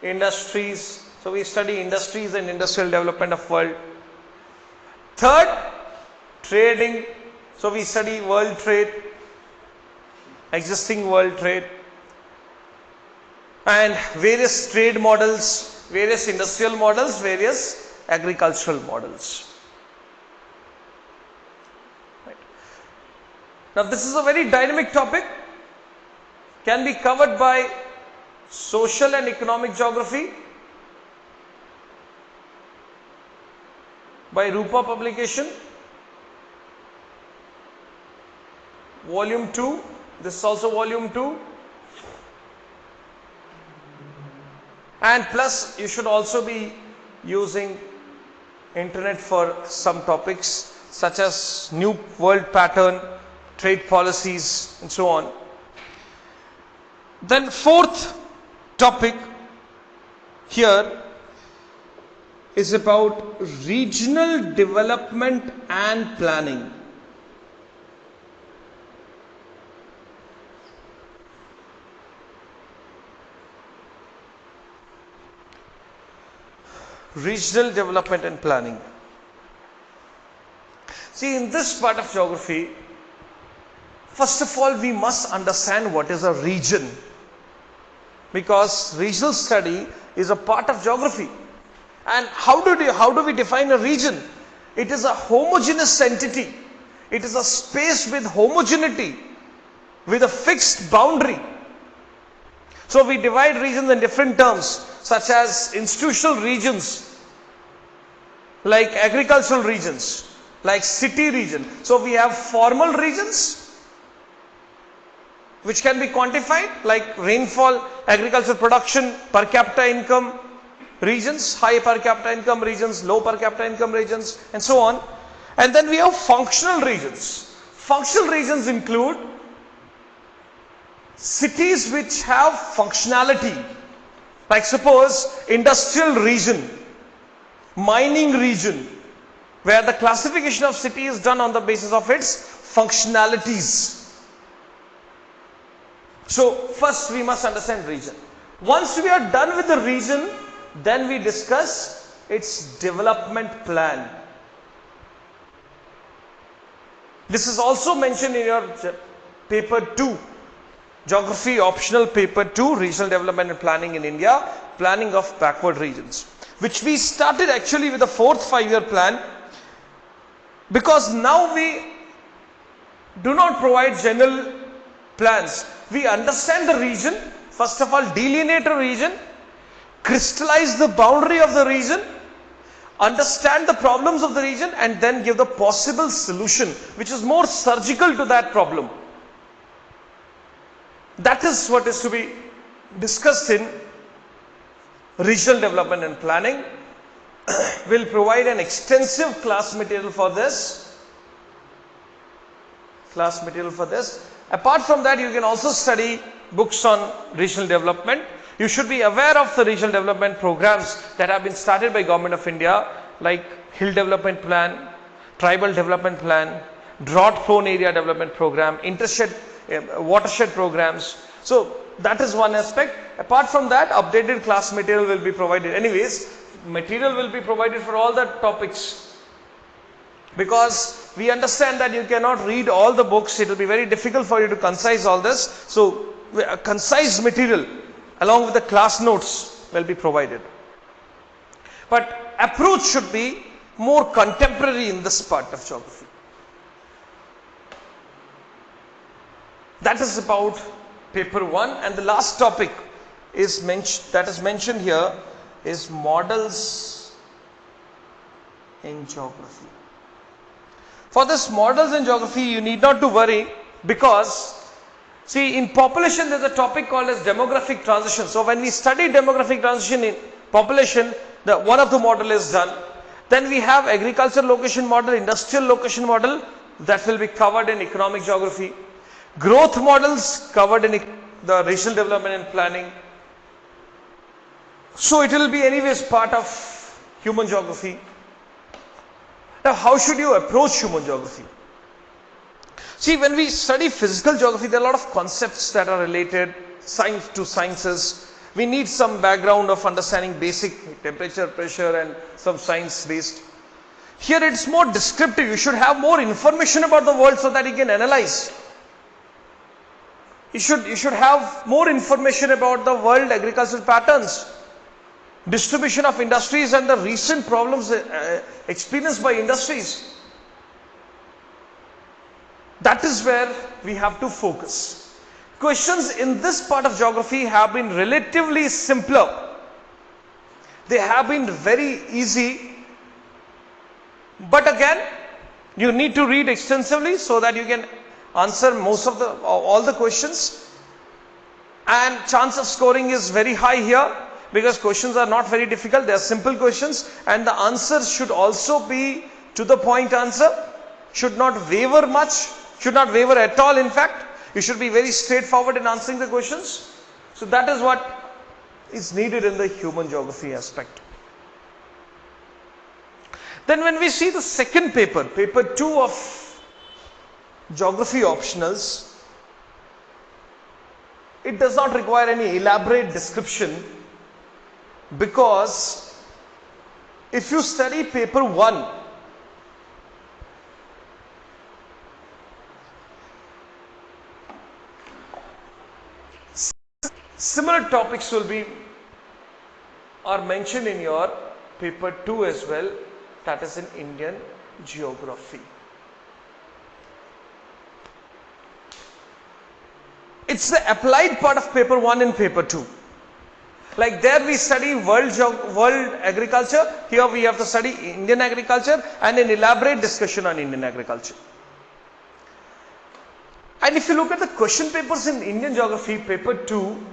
industries. So we study industries and industrial development of world. Third, trading. So we study world trade, existing world trade, and various trade models, various industrial models, various agricultural models. Right. Now this is a very dynamic topic, can be covered by social and economic geography, by Rupa publication, volume 2. This is also volume 2, and plus you should also be using internet for some topics such as new world pattern, trade policies, and so on. Then fourth topic here is about regional development and planning. Regional development and planning. See, in this part of geography, first of all, we must understand what is a region, because regional study is a part of geography. And how do we define a region? It is a homogeneous entity. It is a space with homogeneity, with a fixed boundary. So we divide regions in different terms, such as institutional regions, like agricultural regions, like city region. So we have formal regions which can be quantified, like rainfall, agricultural production, per capita income regions, high per capita income regions, low per capita income regions, and so on. And then we have functional regions. Functional regions include cities which have functionality, like suppose industrial region, mining region, where the classification of city is done on the basis of its functionalities. So first we must understand region. Once we are done with the region, then we discuss its development plan. This is also mentioned in your paper 2, geography optional paper 2, regional development and planning in India, planning of backward regions, which we started actually with the 4th 5-year plan, because now we do not provide general plans. We understand the region, first of all delineate a region, crystallize the boundary of the region, understand the problems of the region, and then give the possible solution which is more surgical to that problem. That is what is to be discussed in regional development and planning. Will provide an extensive class material for this. Apart from that, you can also study books on regional development. You should be aware of the regional development programs that have been started by Government of India, like Hill Development Plan, Tribal Development Plan, Drought Prone Area Development Program, watershed programs. So that is one aspect. Apart from that, updated class material will be provided. Anyways, material will be provided for all the topics, because we understand that you cannot read all the books. It will be very difficult for you to concise all this. So a concise material along with the class notes will be provided. But approach should be more contemporary in this part of geography. That is about paper 1, and the last topic is mentioned here is models in geography. For this models in geography, you need not to worry, because see, in population there is a topic called as demographic transition. So when we study demographic transition in population, one of the model is done. Then we have agricultural location model, industrial location model, that will be covered in economic geography. Growth models covered in the regional development and planning. So it will be anyways part of human geography. Now how should you approach human geography? See, when we study physical geography, there are a lot of concepts that are related to sciences. We need some background of understanding basic temperature, pressure, and some science based. Here it's more descriptive. You should have more information about the world so that you can analyze. You should have more information about the world agricultural patterns, distribution of industries, and the recent problems experienced by industries. That is where we have to focus. Questions in this part of geography have been relatively simpler. They have been very easy. But again, you need to read extensively so that you can answer all the questions. And chance of scoring is very high here, because questions are not very difficult. They are simple questions, and the answers should also be to the point answer. Should not waver much. Should not waver at all. In fact, you should be very straightforward in answering the questions. So that is what is needed in the human geography aspect. Then when we see the second paper, paper 2 of geography optionals, it does not require any elaborate description, because if you study paper 1, similar topics are mentioned in your paper 2 as well, that is in Indian geography. It's the applied part of paper 1 and paper 2. Like there we study world agriculture, here we have to study Indian agriculture and an elaborate discussion on Indian agriculture. And if you look at the question papers in Indian geography, paper 2,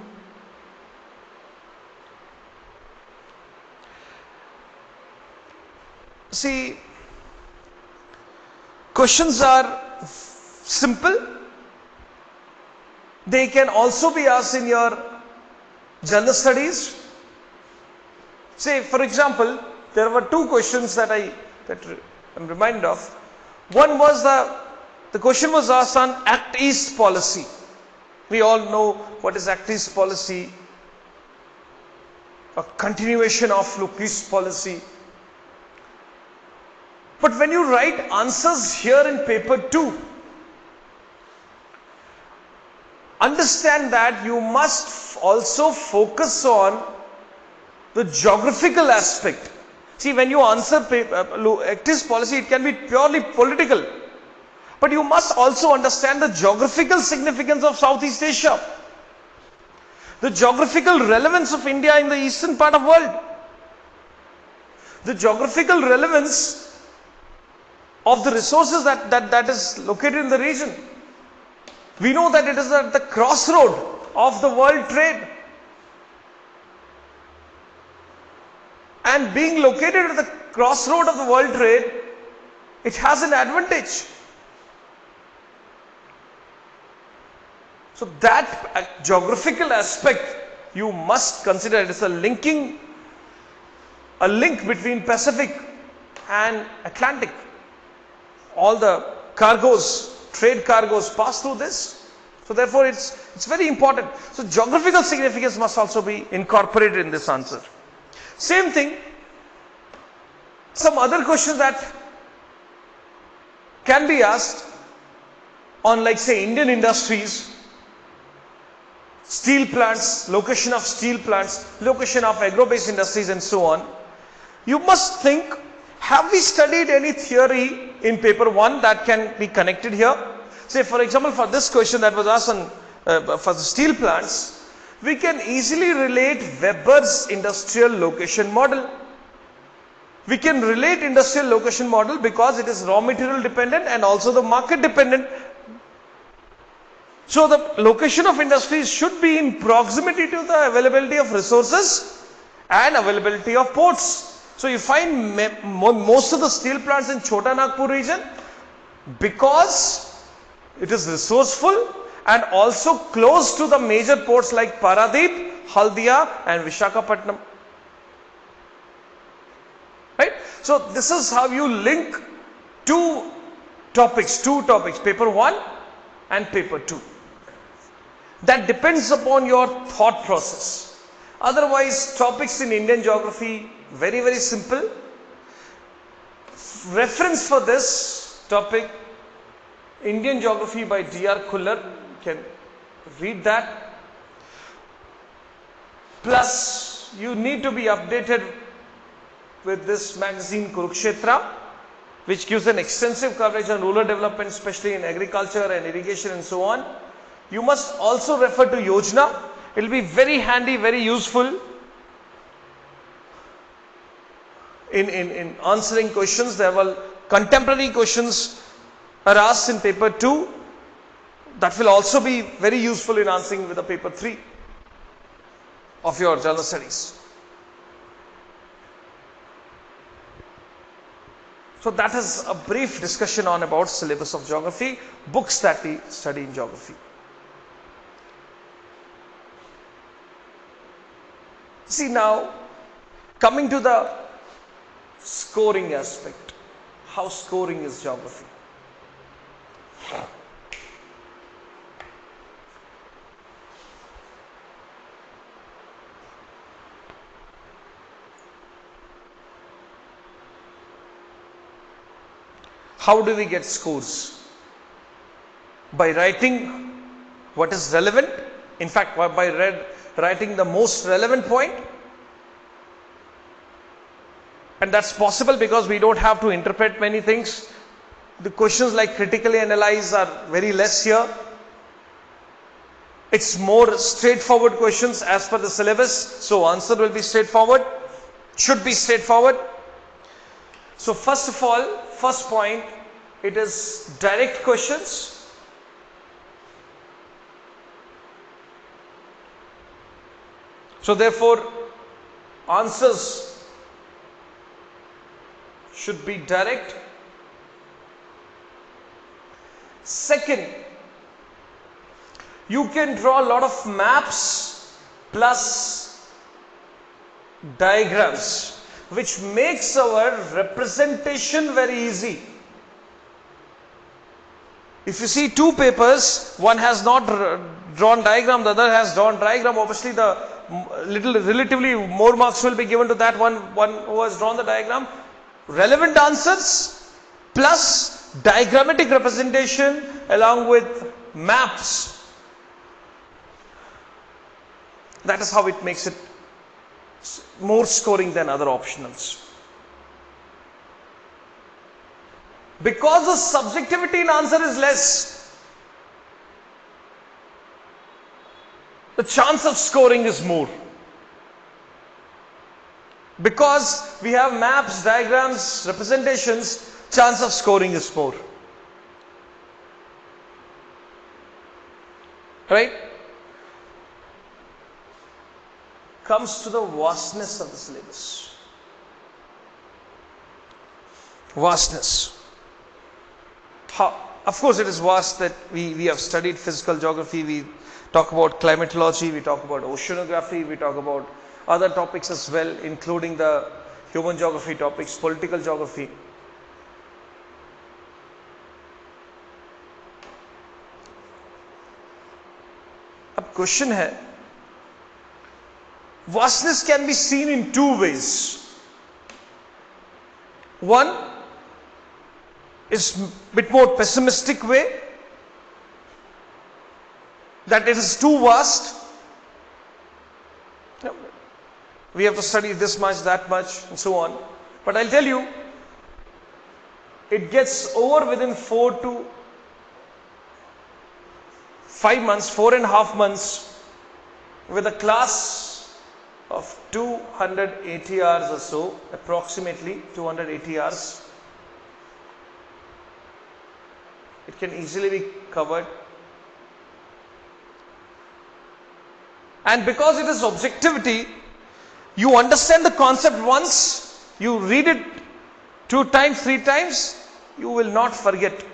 see, questions are simple. They can also be asked in your general studies. Say, for example, there were two questions that I'm reminded of. One was the question was asked on Act East policy. We all know what is Act East policy, a continuation of Look East policy. But when you write answers here in paper 2, understand that you must also focus on the geographical aspect. See, when you answer Act East policy, it can be purely political. But you must also understand the geographical significance of Southeast Asia, the geographical relevance of India in the eastern part of the world, the geographical relevance of the resources that is located in the region. We know that it is at the crossroad of the world trade. And being located at the crossroad of the world trade, it has an advantage. So that geographical aspect you must consider. It is a link between Pacific and Atlantic. All the cargoes, trade cargoes pass through this. So therefore it's very important. So geographical significance must also be incorporated in this answer. Same thing, some other questions that can be asked on, like, say, Indian industries, steel plants, location of steel plants, location of agro-based industries and so on. You must think, have we studied any theory in paper 1 that can be connected here? Say, for example, for this question that was asked on, for the steel plants, we can easily relate Weber's industrial location model. We can relate industrial location model because it is raw material dependent and also the market dependent. So the location of industries should be in proximity to the availability of resources and availability of ports. So you find most of the steel plants in Chota Nagpur region because it is resourceful and also close to the major ports like Paradip, Haldia and Vishakhapatnam. Right? So this is how you link two topics, paper 1 and paper 2. That depends upon your thought process. Otherwise, topics in Indian geography, very, very simple. Reference for this topic, Indian Geography by D.R. Kullar. You can read that. Plus, you need to be updated with this magazine Kurukshetra, which gives an extensive coverage on rural development, especially in agriculture and irrigation and so on. You must also refer to Yojana. It will be very handy, very useful in answering questions. There were contemporary questions are asked in paper 2. That will also be very useful in answering with the paper 3 of your general studies. So that is a brief discussion on about syllabus of geography, books that we study in geography. See, now coming to the scoring aspect, how scoring is geography. How do we get scores? By writing what is relevant, in fact by writing the most relevant point, and that's possible because we don't have to interpret many things. The questions like critically analyze are very less here. It's more straightforward questions as per the syllabus, so answer will be straightforward, should be straightforward. So first of all, first point, it is direct questions. So therefore, answers should be direct. Second, you can draw a lot of maps plus diagrams. which makes our representation very easy. If you see two papers, one has not drawn diagram, the other has drawn diagram, obviously the relatively more marks will be given to that one who has drawn the diagram. Relevant answers plus diagrammatic representation along with maps. That is how it makes it more scoring than other optionals. Because the subjectivity in answer is less, the chance of scoring is more. Because we have maps, diagrams, representations, chance of scoring is more. Right? Comes to the vastness of the syllabus. Vastness. Of course, it is vast that we have studied physical geography, we talk about climatology, we talk about oceanography, we talk about other topics as well, including the human geography topics, political geography. अब question है, vastness can be seen in two ways. One is a bit more pessimistic way, that it is too vast. We have to study this much, that much, and so on. But I'll tell you, it gets over within 4 to 5 months, 4.5 months, with a class of 280 hours or so, approximately 280 hours. It can easily be covered. And because it is objectivity, you understand the concept once, you read it 2 times, 3 times, you will not forget.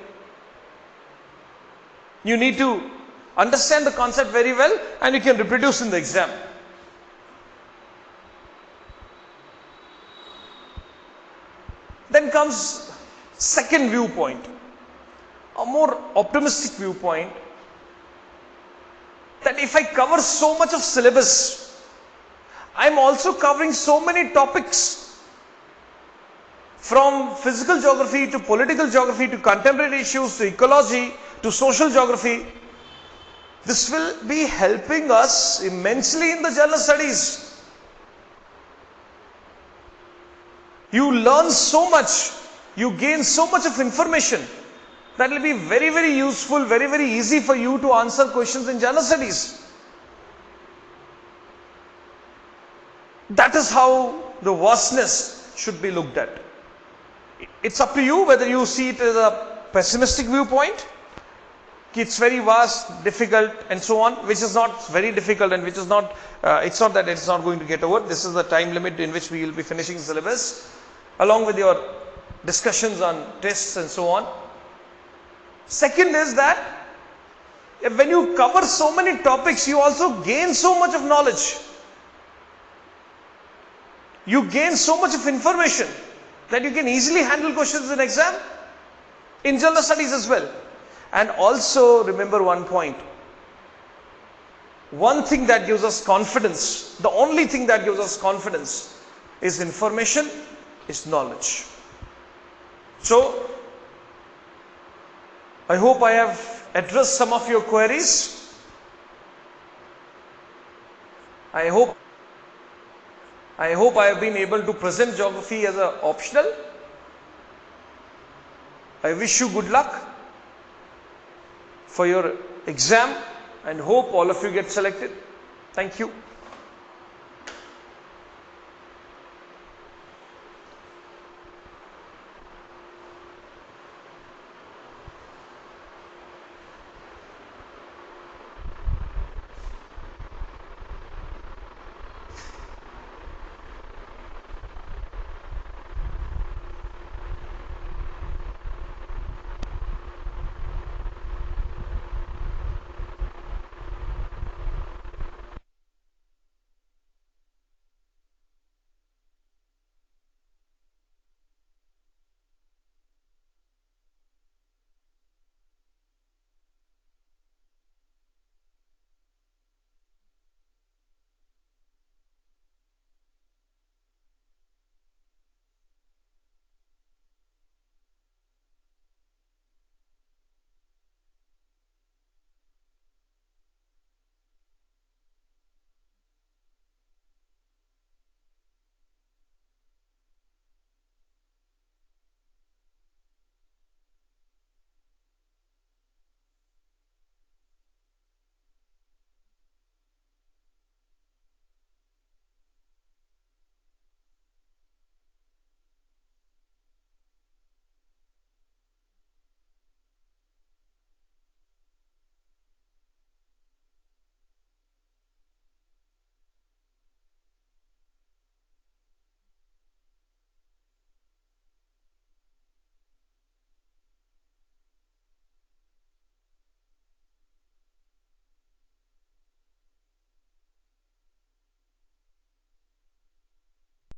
You need to understand the concept very well and you can reproduce in the exam. Then comes second viewpoint, a more optimistic viewpoint, that if I cover so much of syllabus, I am also covering so many topics, from physical geography to political geography to contemporary issues to ecology to social geography. This will be helping us immensely in the general studies. You learn so much, you gain so much of information that will be very, very useful, very, very easy for you to answer questions in general studies. That is how the vastness should be looked at. It's up to you whether you see it as a pessimistic viewpoint, it's very vast, difficult and so on, which is not very difficult and which is not, it's not that it's not going to get over. This is the time limit in which we will be finishing the syllabus, along with your discussions on tests and so on. Second is that when you cover so many topics, you also gain so much of knowledge. You gain so much of information that you can easily handle questions in exam, in general studies as well. And also remember one point. One thing that gives us confidence, the only thing that gives us confidence is information, is knowledge. So, I hope I have addressed some of your queries. I hope I have been able to present geography as an optional. I wish you good luck for your exam and hope all of you get selected. Thank you.